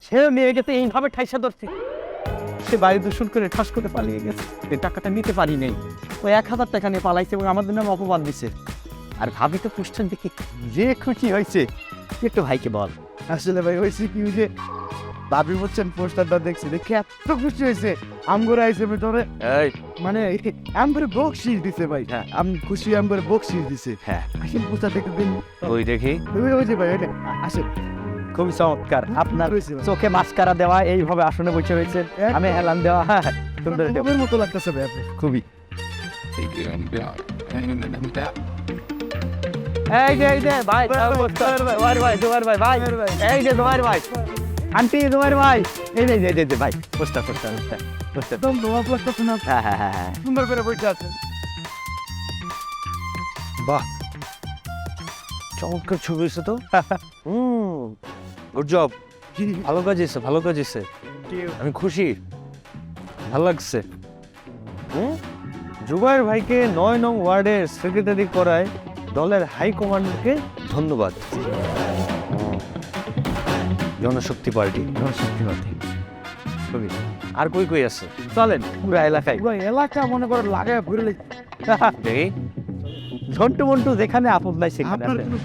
সে মেয়ে গেছে এইভাবে ঠাইসা ধরছে, সে বায়ু দূষণ করে ঠাস করে পালিয়ে গেছে। এই টাকাটা নিতে পারি নাই, ওই 1000 টাকা নিয়ে পালাইছে এবং আমাদের নামে অপবাদ দিছে। আর ভাবি তো কোশ্চেন দেখে যে খুশি হয়েছে, একটু ভাইকে বল। আসলে ভাই হয়েছে কি যে ভাবি বলছেন পোস্টারটা দেখছি দেখে এত খুশি হয়েছে, আমগরে আইসে ভিতরে এই মানে আমগরে বকশিস দিছে ভাই। হ্যাঁ। আমি খুশি আমগরে বকশিস দিছে। হ্যাঁ, আসেন পোস্টার দেখে দিন। ওই দেখি ওই যে ভাই ওইটা আসেন। খুবই চমৎকার। আপনার হয়েছে ভাই। চোখে মাস্কারা দেওয়া, এইভাবে আসনে বসে হয়েছে, আমি হেলান দেওয়া, হ্যাঁ সুন্দর এটা। কবের মতো লাগতেছে ভাই আপনি। খুবই। এই যে ভাই, জোয়ার ভাই, এই যে জোয়ার ভাই, আন্টি জোয়ার ভাই, এই যে ভাই, পোস্টার। একদম লোয়া লাগতেছে না, হ্যাঁ। সুন্দর করে বসে আছেন। বাহ, চমৎকার ছবি হয়েছে তো। গুড জব, ভালো কাজ হয়েছে। আমি খুশি, ভালো লাগছে। জুবাইর ভাইকে 9 নং ওয়ার্ডের সেক্রেটারি করায় দলের হাইকমান্ডকে ধন্যবাদ। জনশক্তি পার্টি খুবই। আর কই আছে? চলেন পুরা এলাকায় পুরো এলাকা মনে করে লাগায় ঘুরে দেখি ঝন্টু মন্টু যেখানে আপদ নাই সেখানে আপনার আছে। কোনো